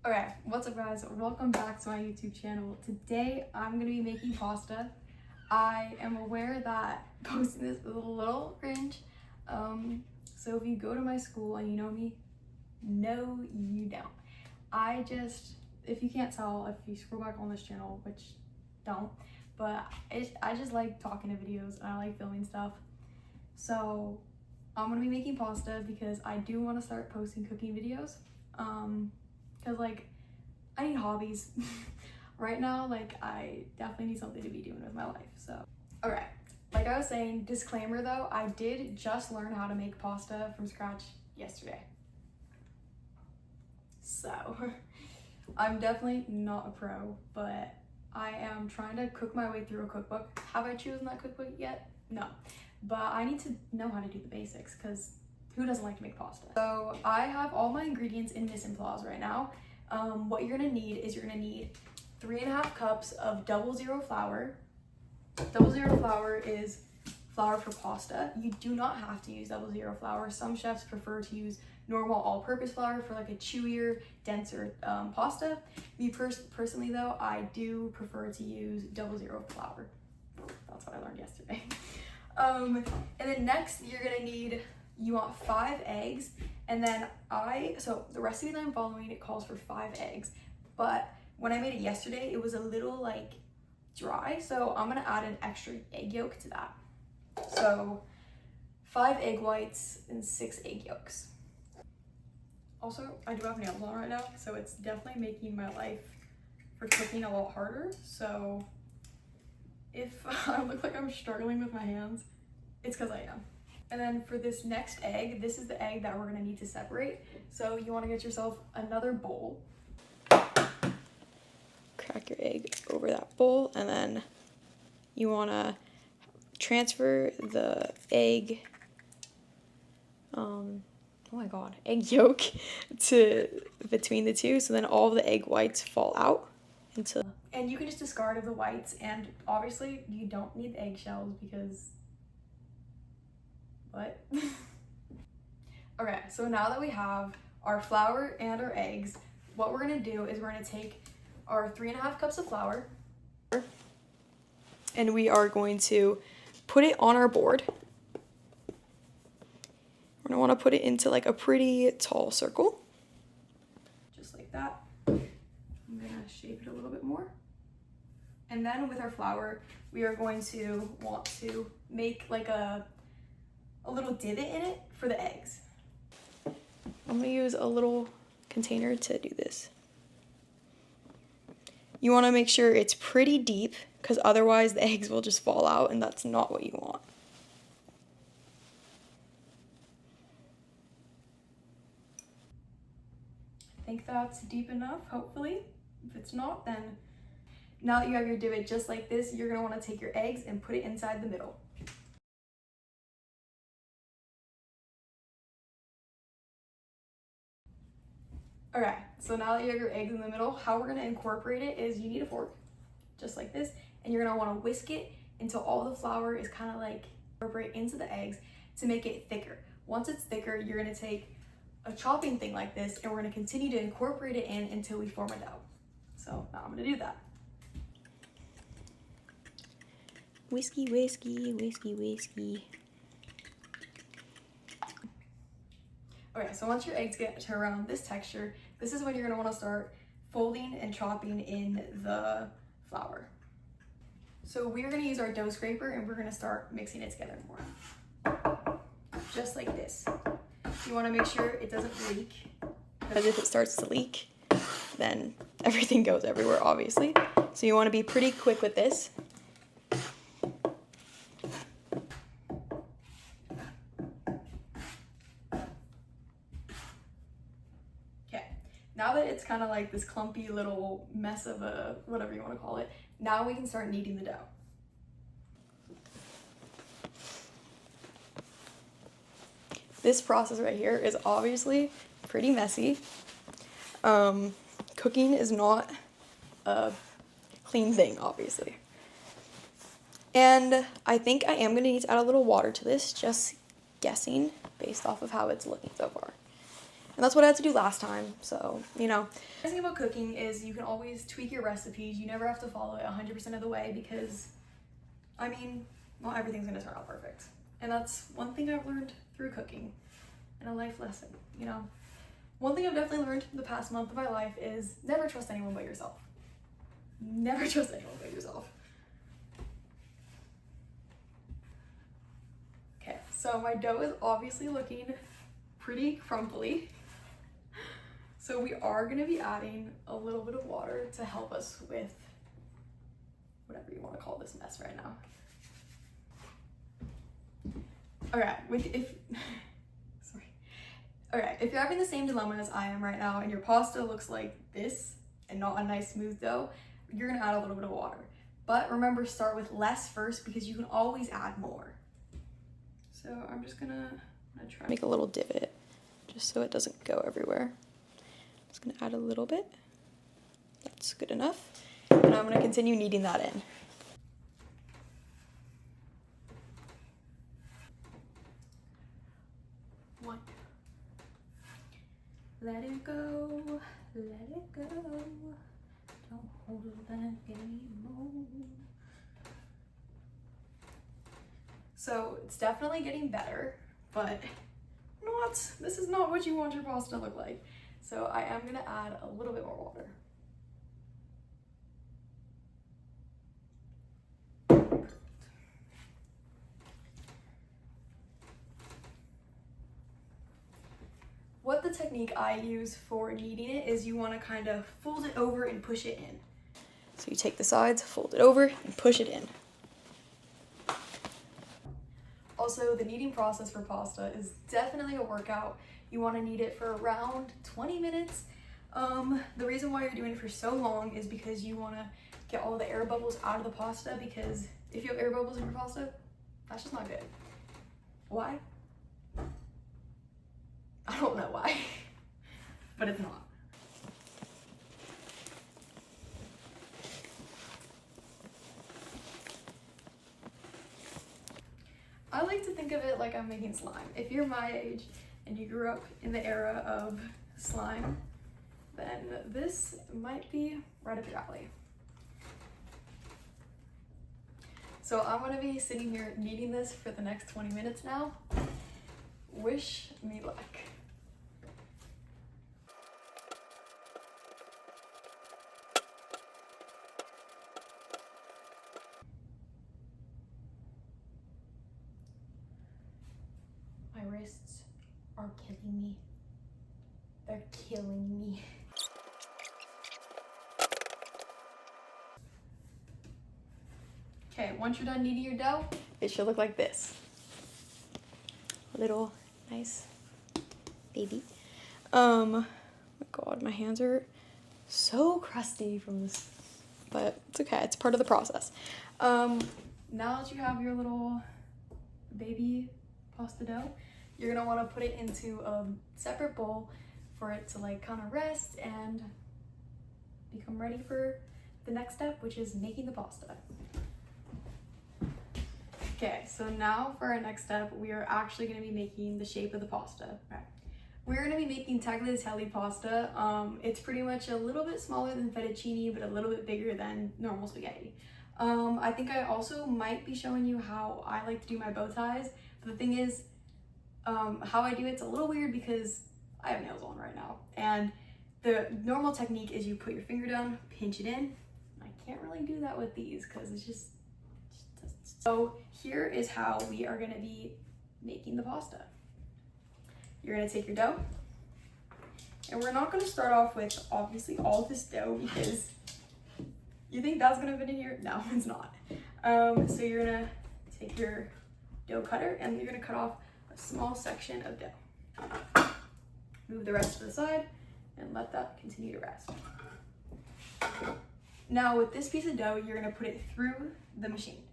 Okay, what's up guys? Welcome back to my YouTube channel. Today I'm going to be making pasta. I am aware that posting this is a little cringe. So if you go to my school and you know me, no you don't. If you can't tell, if you scroll back on this channel, which don't, but I just like talking to videos and I like filming stuff. So I'm going to be making pasta because I do want to start posting cooking videos. Because like I need hobbies right now. Like I definitely need something to be doing with my life. So okay, like I was saying, disclaimer though, I did just learn how to make pasta from scratch yesterday, so I'm definitely not a pro, but I am trying to cook my way through a cookbook. Have I chosen that cookbook yet? No, but I need to know how to do the basics because who doesn't like to make pasta? So I have all my ingredients in Mise en Place right now. What you're gonna need is 3.5 cups of 00 flour. 00 flour is flour for pasta. You do not have to use 00 flour. Some chefs prefer to use normal all-purpose flour for like a chewier, denser pasta. Me personally though, I do prefer to use 00 flour. That's what I learned yesterday. And then next you want 5 eggs, and then so the recipe that I'm following, it calls for 5 eggs, but when I made it yesterday, it was a little like dry, so I'm gonna add an extra egg yolk to that. So 5 egg whites and 6 egg yolks. Also, I do have nails on right now, so it's definitely making my life for cooking a lot harder. So if I look like I'm struggling with my hands, it's because I am. And then for this next egg, this is the egg that we're gonna need to separate. So you wanna get yourself another bowl. Crack your egg over that bowl, and then you wanna transfer the egg, egg yolk to between the two, so then all of the egg whites fall out into. And you can just discard of the whites, and obviously you don't need the eggshells because what? Okay, so now that we have our flour and our eggs, what we're gonna do is we're gonna take our 3.5 cups of flour, and we are going to put it on our board. We're gonna wanna put it into like a pretty tall circle. Just like that. I'm gonna shape it a little bit more. And then with our flour, we are going to want to make like a little divot in it for the eggs. I'm gonna use a little container to do this. You wanna make sure it's pretty deep because otherwise the eggs will just fall out, and that's not what you want. I think that's deep enough, hopefully. If it's not, then now that you have your divot just like this, you're gonna wanna take your eggs and put it inside the middle. Okay, so now that you have your eggs in the middle, how we're gonna incorporate it is you need a fork, just like this, and you're gonna wanna whisk it until all the flour is kind of like incorporate into the eggs to make it thicker. Once it's thicker, you're gonna take a chopping thing like this, and we're gonna continue to incorporate it in until we form a dough. So now I'm gonna do that. Whiskey, whiskey, whiskey, whiskey. Okay, so once your eggs get to around this texture, this is when you're gonna wanna start folding and chopping in the flour. So we're gonna use our dough scraper, and we're gonna start mixing it together more. Just like this. You wanna make sure it doesn't leak, because if it starts to leak, then everything goes everywhere, obviously. So you wanna be pretty quick with this. Now that it's kind of like this clumpy little mess of a, whatever you want to call it, now we can start kneading the dough. This process right here is obviously pretty messy. Cooking is not a clean thing, obviously. And I think I am going to need to add a little water to this, just guessing based off of how it's looking so far. And that's what I had to do last time, so, you know. The thing about cooking is you can always tweak your recipes. You never have to follow it 100% of the way because, I mean, not everything's gonna turn out perfect. And that's one thing I've learned through cooking and a life lesson, you know. One thing I've definitely learned the past month of my life is never trust anyone but yourself. Never trust anyone but yourself. Okay, so my dough is obviously looking pretty crumbly. So we are gonna be adding a little bit of water to help us with whatever you wanna call this mess right now. Okay, if you're having the same dilemma as I am right now and your pasta looks like this and not a nice smooth dough, you're gonna add a little bit of water. But remember, start with less first because you can always add more. So I'm just gonna try to make a little divot just so it doesn't go everywhere. Just gonna add a little bit. That's good enough. And I'm gonna continue kneading that in. One. Let it go, let it go. Don't hold it back anymore. So it's definitely getting better, but this is not what you want your pasta to look like. So I am gonna add a little bit more water. What the technique I use for kneading it is you want to kind of fold it over and push it in. So you take the sides, fold it over, and push it in. Also, the kneading process for pasta is definitely a workout. You want to knead it for around 20 minutes. The reason why you're doing it for so long is because you want to get all the air bubbles out of the pasta, because if you have air bubbles in your pasta, that's just not good. Why? I don't know why, but it's not. I like to think of it like I'm making slime. If you're my age and you grew up in the era of slime, then this might be right up your alley. So I'm gonna be sitting here kneading this for the next 20 minutes now. Wish me luck. My wrists are killing me. They're killing me. Okay, once you're done kneading your dough, it should look like this. A little nice baby. Oh my God, my hands are so crusty from this, but it's okay, it's part of the process. Now that you have your little baby pasta dough, you're gonna wanna put it into a separate bowl for it to like kind of rest and become ready for the next step, which is making the pasta. Okay, so now for our next step, we are actually gonna be making the shape of the pasta. Okay. We're gonna be making tagliatelle pasta. It's pretty much a little bit smaller than fettuccine, but a little bit bigger than normal spaghetti. I think I also might be showing you how I like to do my bow ties. But the thing is, how I do it's a little weird because I have nails on right now. And the normal technique is you put your finger down, pinch it in. I can't really do that with these because it's just so here is how we are gonna be making the pasta. You're gonna take your dough, and we're not gonna start off with obviously all this dough because you think that's gonna fit in here? No, it's not. So you're gonna take your dough cutter and you're gonna cut off a small section of dough. Move the rest to the side and let that continue to rest. Now with this piece of dough, you're gonna put it through the machine.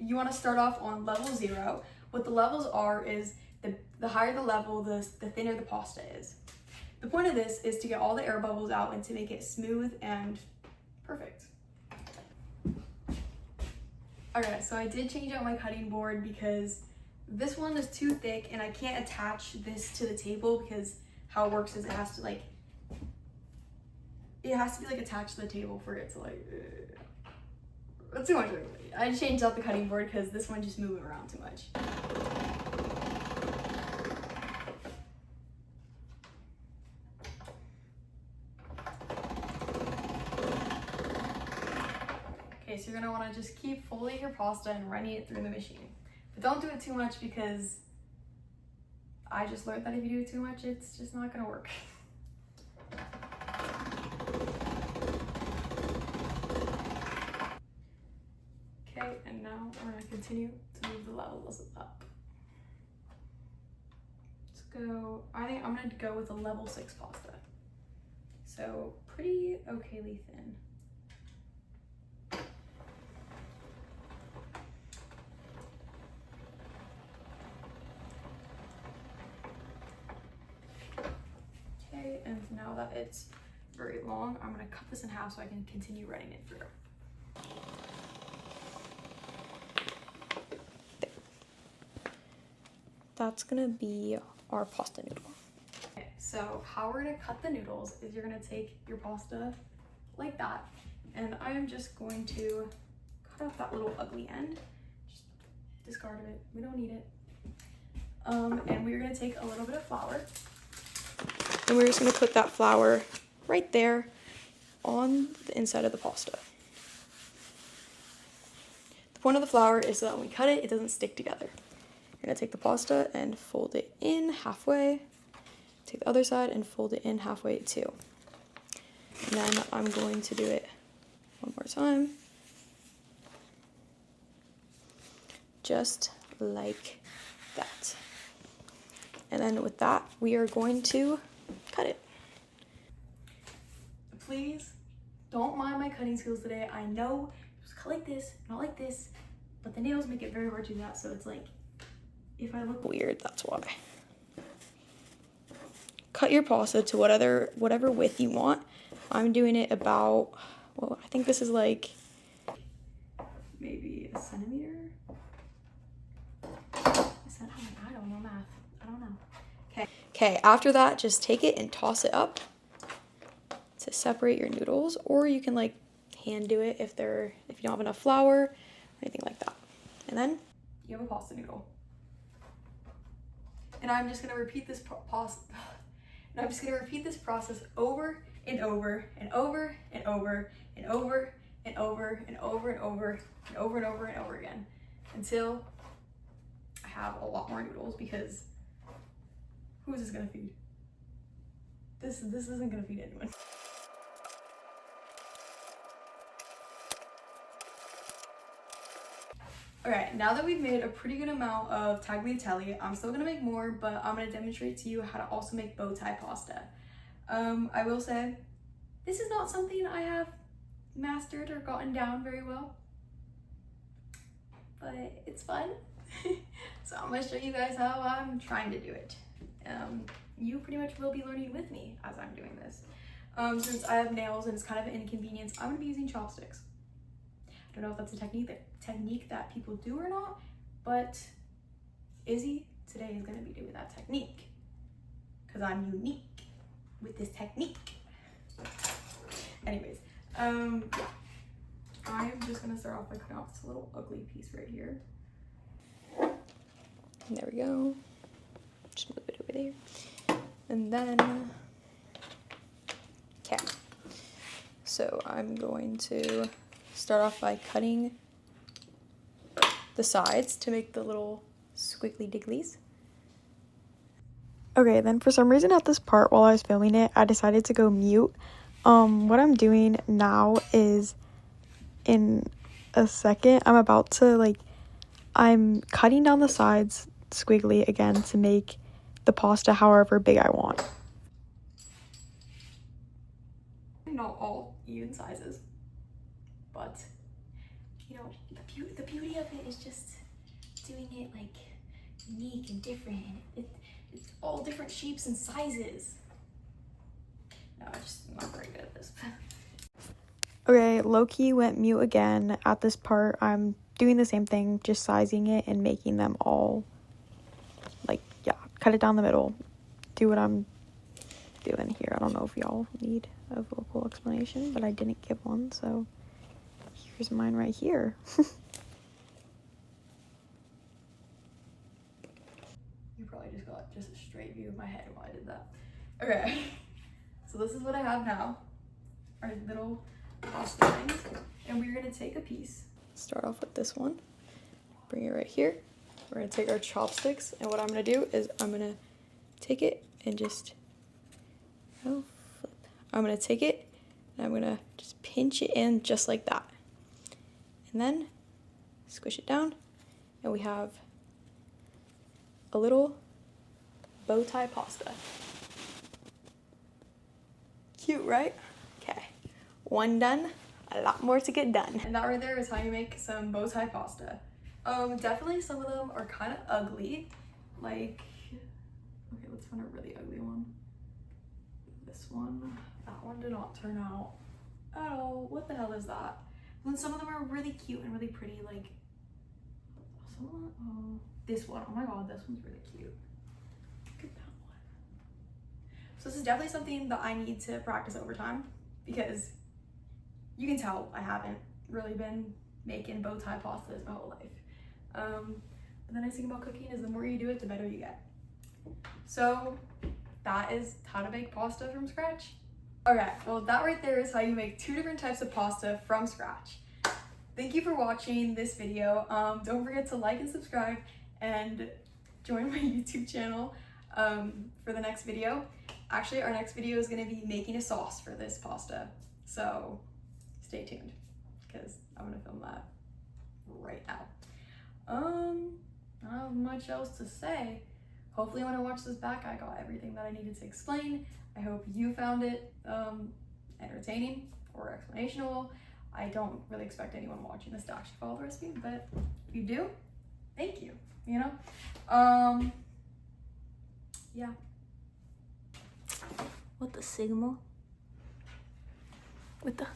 You wanna start off on level 0. What the levels are is the higher the level, the thinner the pasta is. The point of this is to get all the air bubbles out and to make it smooth and perfect. Okay, so I did change out my cutting board because this one is too thick and I can't attach this to the table because how it works is it has to be like attached to the table for it to like, that's too much. I changed out the cutting board because this one just moving around too much. Okay, so you're gonna wanna just keep folding your pasta and running it through the machine. But don't do it too much because I just learned that if you do it too much, it's just not gonna work. Okay, and now we're gonna continue to move the levels up. Let's go, I think I'm gonna go with a level 6 pasta. So pretty okayly thin. Okay, and now that it's very long, I'm gonna cut this in half so I can continue running it through. That's gonna be our pasta noodle. Okay, so how we're gonna cut the noodles is you're gonna take your pasta like that, and I am just going to cut off that little ugly end. Just discard it, we don't need it. And we're gonna take a little bit of flour, and we're just gonna put that flour right there on the inside of the pasta. The point of the flour is so that when we cut it, it doesn't stick together. You're gonna take the pasta and fold it in halfway. Take the other side and fold it in halfway too. And then I'm going to do it one more time. Just like that. And then with that, we are going to cut it. Please don't mind my cutting skills today. I know just cut like this, not like this, but the nails make it very hard to do that, so it's like, if I look weird, that's why. Cut your pasta to whatever width you want. I'm doing it about, well, I think this is like maybe a centimeter. I don't know math. I don't know. Okay, after that, just take it and toss it up to separate your noodles, or you can like hand do it if you don't have enough flour or anything like that. And then you have a pasta noodle. And I'm just gonna repeat this process over and over and over and over and over and over and over and over and over and over and over again until I have a lot more noodles, because who is this gonna feed? This isn't gonna feed anyone. Okay, now that we've made a pretty good amount of tagliatelle, I'm still gonna make more, but I'm gonna demonstrate to you how to also make bow tie pasta. I will say, this is not something I have mastered or gotten down very well, but it's fun. So I'm gonna show you guys how I'm trying to do it. You pretty much will be learning with me as I'm doing this. Since I have nails and it's kind of an inconvenience, I'm gonna be using chopsticks. I don't know if that's a technique that people do or not, but Izzy today is gonna be doing that technique because I'm unique with this technique. Anyways, yeah. I'm just gonna start off by cutting off this little ugly piece right here. And there we go. Just move it over there. And then, okay. So I'm going to start off by cutting the sides to make the little squiggly digglies. Okay, then for some reason at this part while I was filming it, I decided to go mute. What I'm doing now is, in a second, I'm cutting down the sides squiggly again to make the pasta however big I want. Not all even sizes, but you know, the beauty of it is just doing it like unique and different. It's all different shapes and sizes. No, I'm not very good at this. Okay, low-key went mute again. At this part, I'm doing the same thing, just sizing it and making them all, like, yeah, cut it down the middle. Do what I'm doing here. I don't know if y'all need a vocal explanation, but I didn't give one, so here's mine right here. You probably just got just a straight view of my head while I did that. Okay, so this is what I have now. Our little pasta things. And we're gonna take a piece. Start off with this one. Bring it right here. We're gonna take our chopsticks, and what I'm gonna do is I'm gonna take it and just, oh, flip. I'm gonna take it and I'm gonna just pinch it in just like that. And then squish it down, and we have a little bow tie pasta. Cute, right? Okay, one done, a lot more to get done. And that right there is how you make some bow tie pasta. Definitely some of them are kind of ugly. Like, okay, let's find a really ugly one. This one, that one did not turn out at all. What the hell is that? Then some of them are really cute and really pretty, like, some of them, oh, this one, oh my god, this one's really cute. Look at that one. So this is definitely something that I need to practice over time, because you can tell I haven't really been making bow tie pastas my whole life. But the nice thing about cooking is the more you do it, the better you get. So that is how to make pasta from scratch. Okay, well that right there is how you make 2 different types of pasta from scratch. Thank you for watching this video. Don't forget to like and subscribe and join my YouTube channel for the next video. Actually, our next video is gonna be making a sauce for this pasta. So stay tuned, because I'm gonna film that right now. I don't have much else to say. Hopefully when I watch this back, I got everything that I needed to explain. I hope you found it entertaining or explanational. I don't really expect anyone watching this to actually follow the recipe, but if you do, thank you, you know? Yeah. What the signal? With the